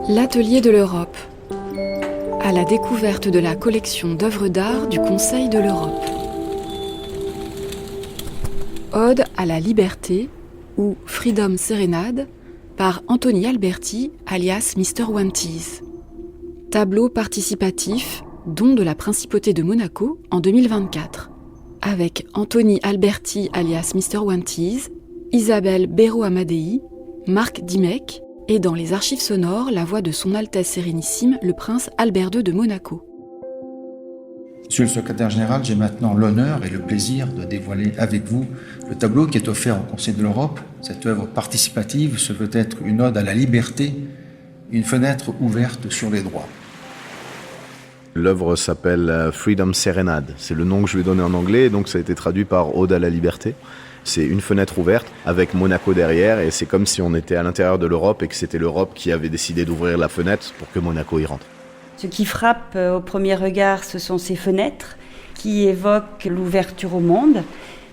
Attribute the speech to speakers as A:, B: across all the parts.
A: L'Atelier de l'Europe, à la découverte de la collection d'œuvres d'art du Conseil de l'Europe. Ode à la liberté ou Freedom Serenade par Anthony Alberti alias Mr. Wanties. Tableau participatif, don de la Principauté de Monaco en 2024. Avec Anthony Alberti alias Mr. Wanties, Isabelle Béraud-Amadei, Marc Dimec et dans les archives sonores la voix de Son Altesse Sérénissime le Prince Albert II de Monaco.
B: Monsieur le secrétaire général, j'ai maintenant l'honneur et le plaisir de dévoiler avec vous le tableau qui est offert au Conseil de l'Europe. Cette œuvre participative se veut être une ode à la liberté, une fenêtre ouverte sur les droits.
C: L'œuvre s'appelle Freedom Serenade. C'est le nom que je lui ai donné en anglais, donc ça a été traduit par Ode à la liberté. C'est une fenêtre ouverte avec Monaco derrière et c'est comme si on était à l'intérieur de l'Europe et que c'était l'Europe qui avait décidé d'ouvrir la fenêtre pour que Monaco y rentre.
D: Ce qui frappe au premier regard, ce sont ces fenêtres qui évoquent l'ouverture au monde.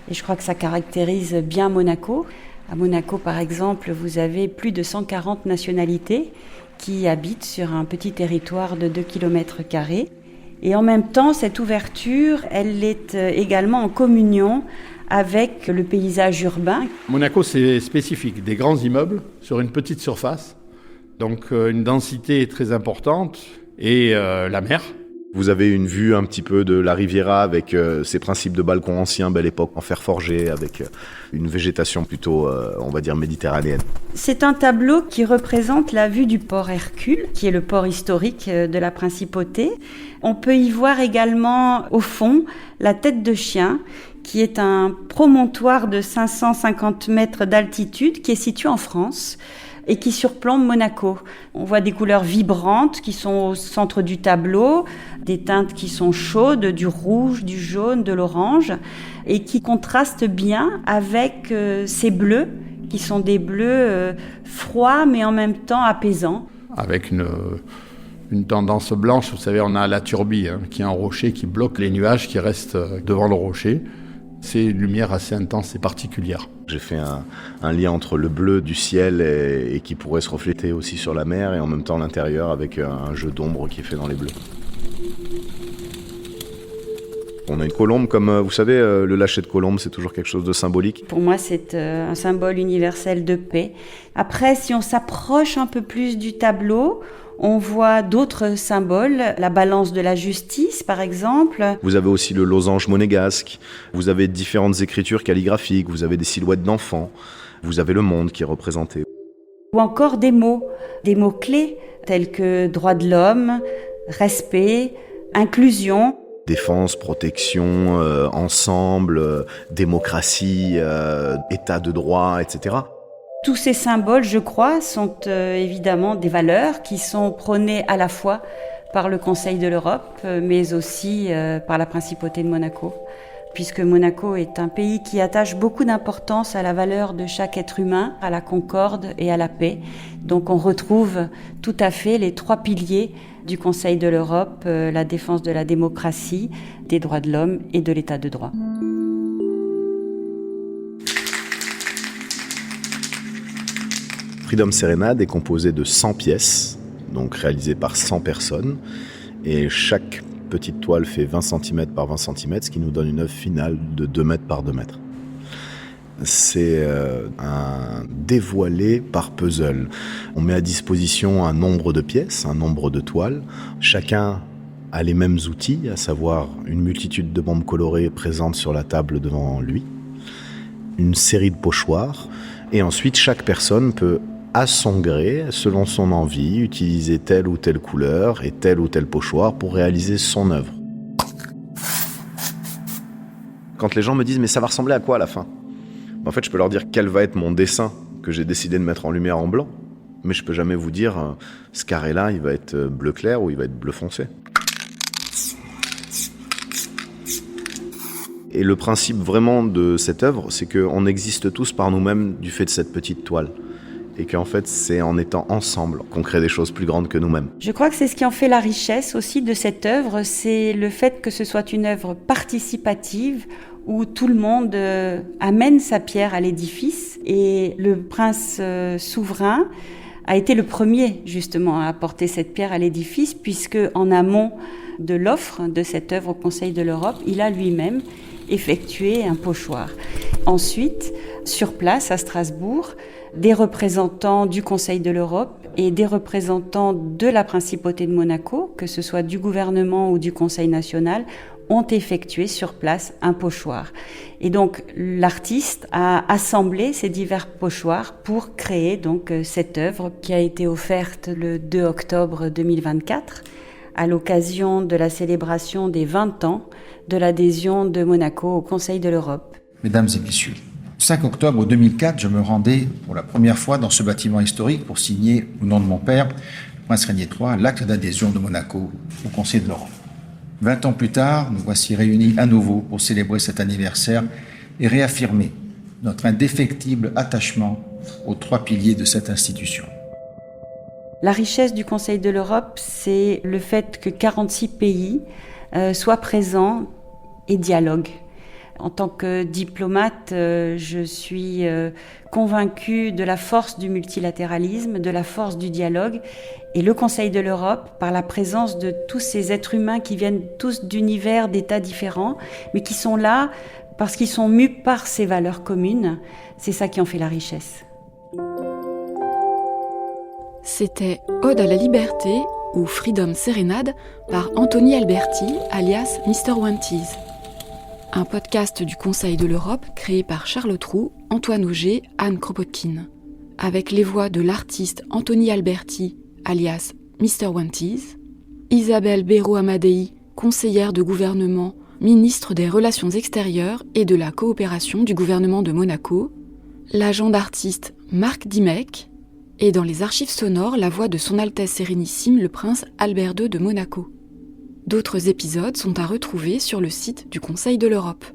D: Et je crois que ça caractérise bien Monaco. À Monaco, par exemple, vous avez plus de 140 nationalités qui habitent sur un petit territoire de 2 km². Et en même temps, cette ouverture, elle est également en communion avec le paysage urbain.
E: Monaco, c'est spécifique, des grands immeubles sur une petite surface, donc une densité très importante et la mer.
C: Vous avez une vue un petit peu de la Riviera avec ses principes de balcons anciens, belle époque, en fer forgé, avec une végétation plutôt, on va dire, méditerranéenne.
D: C'est un tableau qui représente la vue du port Hercule, qui est le port historique de la Principauté. On peut y voir également, au fond, la tête de chien, qui est un promontoire de 550 mètres d'altitude qui est situé en France et qui surplombe Monaco. On voit des couleurs vibrantes qui sont au centre du tableau, des teintes qui sont chaudes, du rouge, du jaune, de l'orange, et qui contrastent bien avec ces bleus, qui sont des bleus froids mais en même temps apaisants.
E: Avec une tendance blanche, vous savez, on a la turbie, qui est un rocher qui bloque les nuages qui restent devant le rocher. C'est une lumière assez intense et particulière.
C: J'ai fait un lien entre le bleu du ciel et qui pourrait se refléter aussi sur la mer et en même temps l'intérieur avec un jeu d'ombre qui est fait dans les bleus. On a une colombe, comme vous savez, le lâcher de colombe, c'est toujours quelque chose de symbolique.
D: Pour moi, c'est un symbole universel de paix. Après, si on s'approche un peu plus du tableau, on voit d'autres symboles, la balance de la justice par exemple.
C: Vous avez aussi le losange monégasque, vous avez différentes écritures calligraphiques, vous avez des silhouettes d'enfants, vous avez le monde qui est représenté.
D: Ou encore des mots clés tels que droit de l'homme, respect, inclusion.
C: Défense, protection, ensemble, démocratie, état de droit, etc.
D: Tous ces symboles, je crois, sont évidemment des valeurs qui sont prônées à la fois par le Conseil de l'Europe, mais aussi par la Principauté de Monaco, puisque Monaco est un pays qui attache beaucoup d'importance à la valeur de chaque être humain, à la concorde et à la paix. Donc on retrouve tout à fait les 3 piliers du Conseil de l'Europe, la défense de la démocratie, des droits de l'homme et de l'état de droit.
C: Freedom Serenade est composé de 100 pièces, donc réalisées par 100 personnes, et chaque petite toile fait 20 cm par 20 cm, ce qui nous donne une œuvre finale de 2 mètres par 2 mètres. C'est un dévoilé par puzzle. On met à disposition un nombre de pièces, un nombre de toiles. Chacun a les mêmes outils, à savoir une multitude de bombes colorées présentes sur la table devant lui, une série de pochoirs, et ensuite chaque personne peut, à son gré, selon son envie, utiliser telle ou telle couleur et tel ou tel pochoir pour réaliser son œuvre. Quand les gens me disent « mais ça va ressembler à quoi à la fin ?» En fait, je peux leur dire quel va être mon dessin que j'ai décidé de mettre en lumière en blanc, mais je peux jamais vous dire ce carré-là, il va être bleu clair ou il va être bleu foncé. Et le principe vraiment de cette œuvre, c'est qu'on existe tous par nous-mêmes du fait de cette petite toile. Et qu'en fait, c'est en étant ensemble qu'on crée des choses plus grandes que nous-mêmes.
D: Je crois que c'est ce qui en fait la richesse aussi de cette œuvre, c'est le fait que ce soit une œuvre participative où tout le monde amène sa pierre à l'édifice. Et le prince souverain a été le premier justement à apporter cette pierre à l'édifice, puisque en amont de l'offre de cette œuvre au Conseil de l'Europe, il a lui-même effectué un pochoir. Ensuite, sur place à Strasbourg, des représentants du Conseil de l'Europe et des représentants de la Principauté de Monaco, que ce soit du gouvernement ou du Conseil national, ont effectué sur place un pochoir. Et donc l'artiste a assemblé ces divers pochoirs pour créer donc cette œuvre qui a été offerte le 2 octobre 2024 à l'occasion de la célébration des 20 ans de l'adhésion de Monaco au Conseil de l'Europe.
B: Mesdames et messieurs, le 5 octobre 2004, je me rendais pour la première fois dans ce bâtiment historique pour signer, au nom de mon père, le prince Régnier III, l'acte d'adhésion de Monaco au Conseil de l'Europe. 20 ans plus tard, nous voici réunis à nouveau pour célébrer cet anniversaire et réaffirmer notre indéfectible attachement aux 3 piliers de cette institution.
D: La richesse du Conseil de l'Europe, c'est le fait que 46 pays soient présents et dialoguent. En tant que diplomate, je suis convaincue de la force du multilatéralisme, de la force du dialogue. Et le Conseil de l'Europe, par la présence de tous ces êtres humains qui viennent tous d'univers, d'états différents, mais qui sont là parce qu'ils sont mus par ces valeurs communes, c'est ça qui en fait la richesse.
A: C'était Ode à la liberté ou Freedom Serenade par Anthony Alberti, alias Mr. Wanties. Un podcast du Conseil de l'Europe créé par Charlotte Roux, Antoine Auger, Anne Kropotkin. Avec les voix de l'artiste Anthony Alberti, alias Mr. Wanties, Isabelle Béraud-Amadei, conseillère de gouvernement, ministre des Relations extérieures et de la coopération du gouvernement de Monaco, l'agent d'artiste Marc Dimec, et dans les archives sonores, la voix de Son Altesse Sérénissime le Prince Albert II de Monaco. D'autres épisodes sont à retrouver sur le site du Conseil de l'Europe.